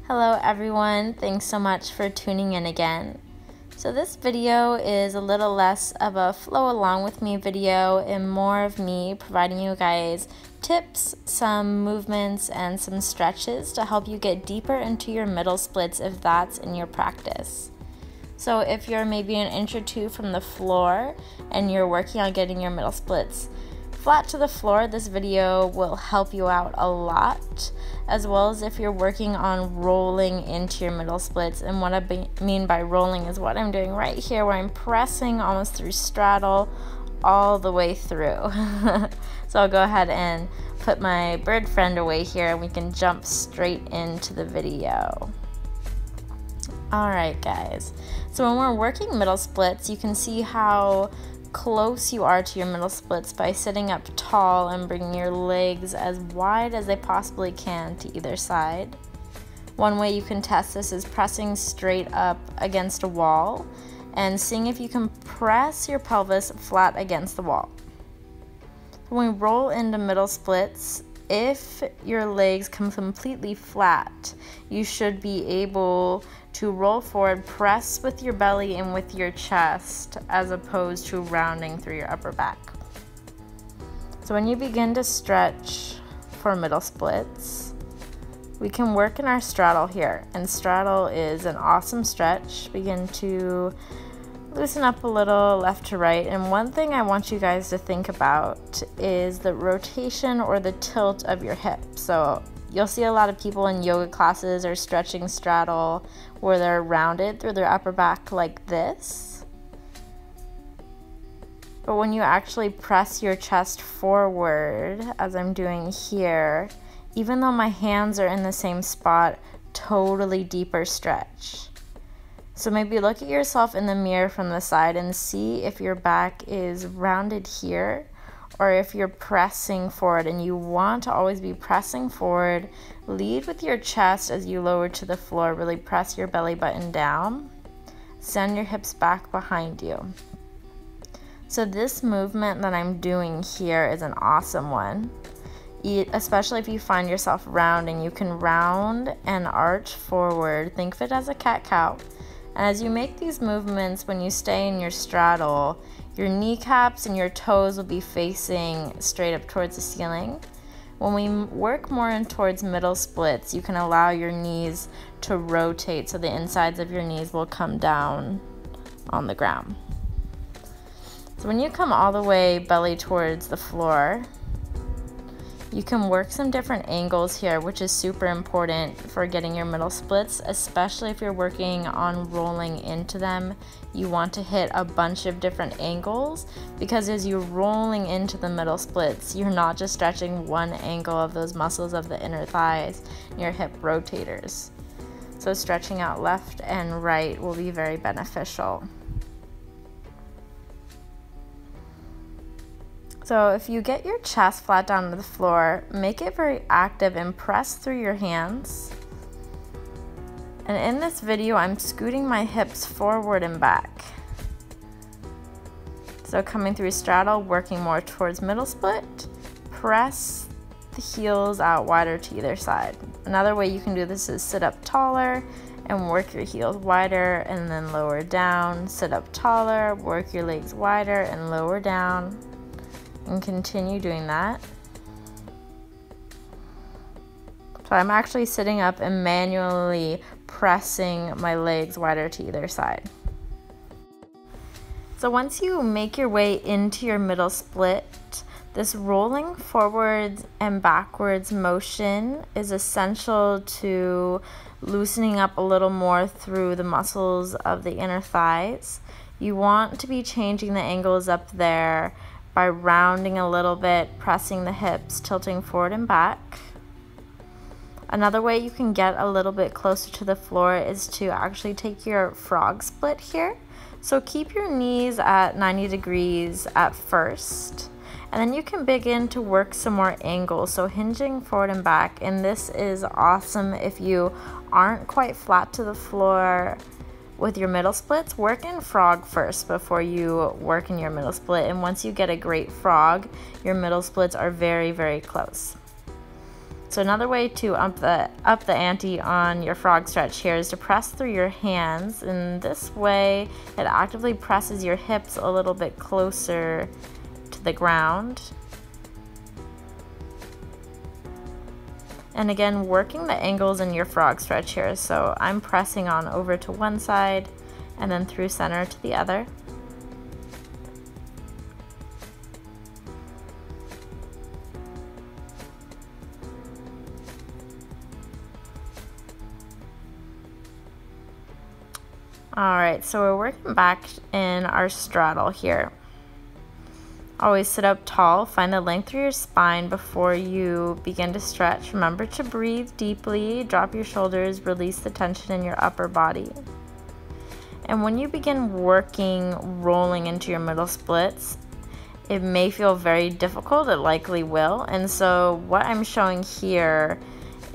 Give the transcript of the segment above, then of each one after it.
Hello everyone, thanks so much for tuning in again. So this video is a little less of a flow along with me video and more of me providing you guys tips, some movements, and some stretches to help you get deeper into your middle splits if that's in your practice. So if you're maybe an inch or two from the floor and you're working on getting your middle splits flat to the floor, this video will help you out a lot, as well as if you're working on rolling into your middle splits. And what I mean by rolling is what I'm doing right here, where I'm pressing almost through straddle all the way through. So I'll go ahead and put my bird friend away here and we can jump straight into the video. Alright guys, so when we're working middle splits, you can see how close you are to your middle splits by sitting up tall and bringing your legs as wide as they possibly can to either side. One way you can test this is pressing straight up against a wall and seeing if you can press your pelvis flat against the wall. When we roll into middle splits, if your legs come completely flat, you should be able to roll forward, press with your belly and with your chest, as opposed to rounding through your upper back. So when you begin to stretch for middle splits, we can work in our straddle here. And straddle is an awesome stretch. Begin to loosen up a little left to right. And one thing I want you guys to think about is the rotation or the tilt of your hip. So you'll see a lot of people in yoga classes are stretching straddle where they're rounded through their upper back like this. But when you actually press your chest forward, as I'm doing here, even though my hands are in the same spot, totally deeper stretch. So maybe look at yourself in the mirror from the side and see if your back is rounded here or if you're pressing forward. And you want to always be pressing forward. Lead with your chest as you lower to the floor. Really press your belly button down. Send your hips back behind you. So this movement that I'm doing here is an awesome one. Especially if you find yourself rounding, you can round and arch forward. Think of it as a cat-cow. And as you make these movements, when you stay in your straddle, your kneecaps and your toes will be facing straight up towards the ceiling. When we work more in towards middle splits, you can allow your knees to rotate so the insides of your knees will come down on the ground. So when you come all the way belly towards the floor, you can work some different angles here, which is super important for getting your middle splits, especially if you're working on rolling into them. You want to hit a bunch of different angles because as you're rolling into the middle splits, you're not just stretching one angle of those muscles of the inner thighs, your hip rotators. So stretching out left and right will be very beneficial. So if you get your chest flat down to the floor, make it very active and press through your hands. And in this video, I'm scooting my hips forward and back. So coming through straddle, working more towards middle split, press the heels out wider to either side. Another way you can do this is sit up taller and work your heels wider and then lower down. Sit up taller, work your legs wider and lower down. And continue doing that. So I'm actually sitting up and manually pressing my legs wider to either side. So once you make your way into your middle split, this rolling forwards and backwards motion is essential to loosening up a little more through the muscles of the inner thighs. You want to be changing the angles up there by rounding a little bit, pressing the hips, tilting forward and back. Another way you can get a little bit closer to the floor is to actually take your frog split here. So keep your knees at 90 degrees at first, and then you can begin to work some more angles. So hinging forward and back, and this is awesome if you aren't quite flat to the floor with your middle splits. Work in frog first before you work in your middle split, and once you get a great frog, your middle splits are very, very close. So another way to up the ante on your frog stretch here is to press through your hands. And this way it actively presses your hips a little bit closer to the ground. And again, working the angles in your frog stretch here. So I'm pressing on over to one side and then through center to the other. Alright, so we're working back in our straddle here. Always sit up tall, find the length through your spine before you begin to stretch. Remember to breathe deeply, drop your shoulders, release the tension in your upper body. And when you begin working, rolling into your middle splits, it may feel very difficult, it likely will. And so what I'm showing here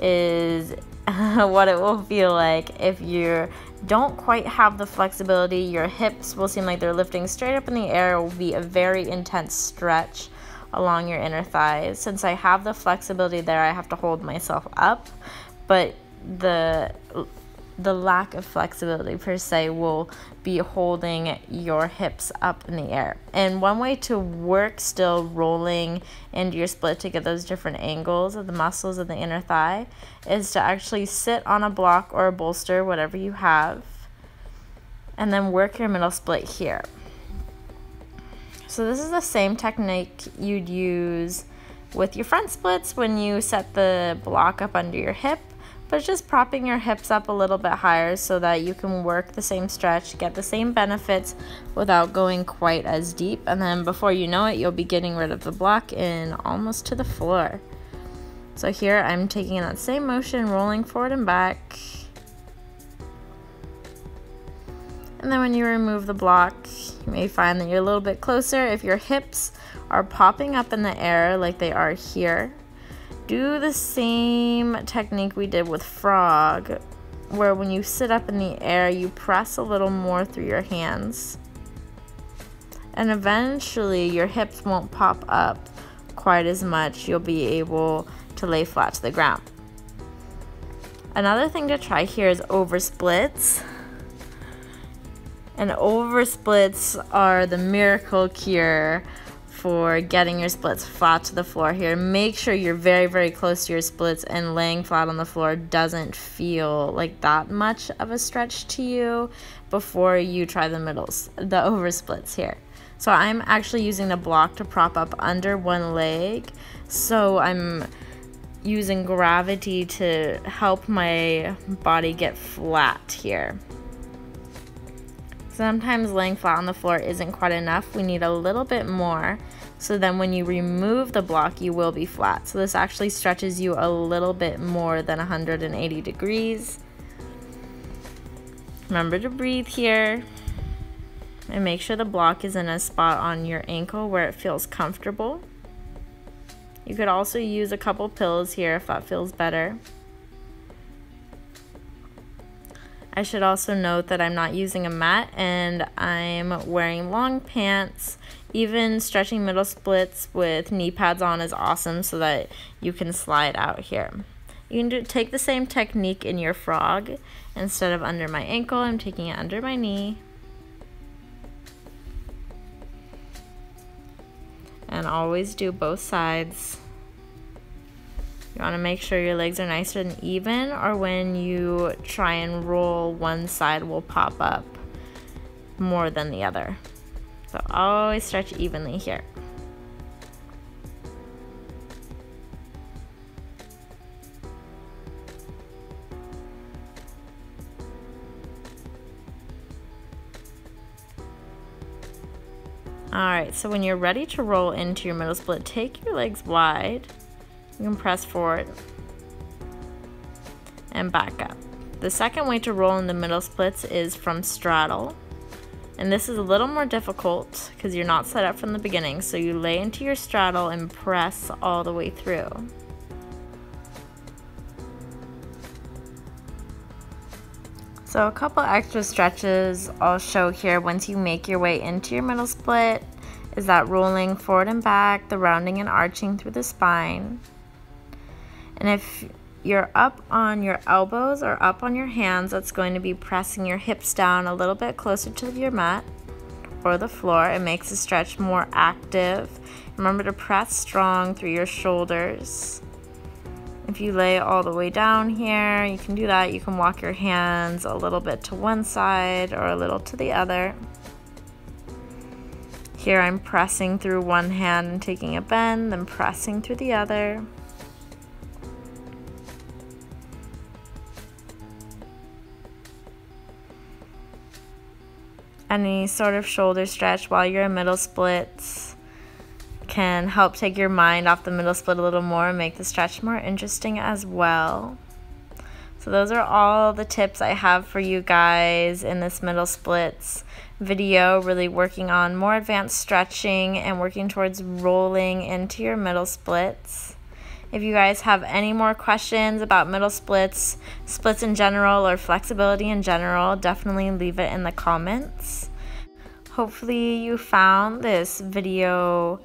is what it will feel like if you don't quite have the flexibility. Your hips will seem like they're lifting straight up in the air. It will be a very intense stretch along your inner thighs. Since I have the flexibility there, I have to hold myself up, but the lack of flexibility per se will be holding your hips up in the air. And one way to work still rolling into your split to get those different angles of the muscles of the inner thigh is to actually sit on a block or a bolster, whatever you have, and then work your middle split here. So this is the same technique you'd use with your front splits when you set the block up under your hip, but it's just propping your hips up a little bit higher so that you can work the same stretch, get the same benefits without going quite as deep. And then before you know it, you'll be getting rid of the block and almost to the floor. So here I'm taking that same motion, rolling forward and back. And then when you remove the block, you may find that you're a little bit closer. If your hips are popping up in the air like they are here, do the same technique we did with frog, where when you sit up in the air, you press a little more through your hands. And eventually your hips won't pop up quite as much. You'll be able to lay flat to the ground. Another thing to try here is over splits. And over splits are the miracle cure for getting your splits flat to the floor here. Make sure you're very, very close to your splits, and laying flat on the floor doesn't feel like that much of a stretch to you before you try the over splits here. So I'm actually using the block to prop up under one leg. So I'm using gravity to help my body get flat here. Sometimes laying flat on the floor isn't quite enough. We need a little bit more. So then when you remove the block, you will be flat. So this actually stretches you a little bit more than 180 degrees. Remember to breathe here. And make sure the block is in a spot on your ankle where it feels comfortable. You could also use a couple pillows here if that feels better. I should also note that I'm not using a mat and I'm wearing long pants. Even stretching middle splits with knee pads on is awesome so that you can slide out here. You can take the same technique in your frog. Instead of under my ankle, I'm taking it under my knee. And always do both sides. You want to make sure your legs are nice and even, or when you try and roll, one side will pop up more than the other. So always stretch evenly here. Alright, so when you're ready to roll into your middle split, take your legs wide. You can press forward and back up. The second way to roll in the middle splits is from straddle. And this is a little more difficult because you're not set up from the beginning. So you lay into your straddle and press all the way through. So a couple extra stretches I'll show here once you make your way into your middle split is that rolling forward and back, the rounding and arching through the spine. And if you're up on your elbows or up on your hands, that's going to be pressing your hips down a little bit closer to your mat or the floor. It makes the stretch more active. Remember to press strong through your shoulders. If you lay all the way down here, you can do that. You can walk your hands a little bit to one side or a little to the other. Here I'm pressing through one hand and taking a bend, then pressing through the other. Any sort of shoulder stretch while you're in middle splits can help take your mind off the middle split a little more and make the stretch more interesting as well. So those are all the tips I have for you guys in this middle splits video, really working on more advanced stretching and working towards rolling into your middle splits. If you guys have any more questions about middle splits, splits in general, or flexibility in general, definitely leave it in the comments. Hopefully you found this video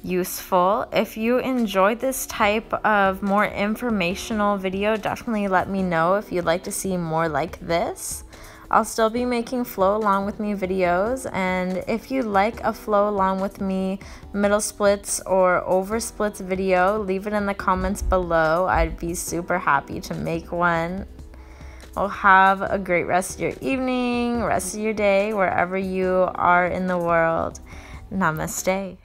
useful. If you enjoyed this type of more informational video, definitely let me know if you'd like to see more like this. I'll still be making flow along with me videos, and if you like a flow along with me middle splits or over splits video, leave it in the comments below. I'd be super happy to make one. Well, have a great rest of your evening, rest of your day, wherever you are in the world. Namaste.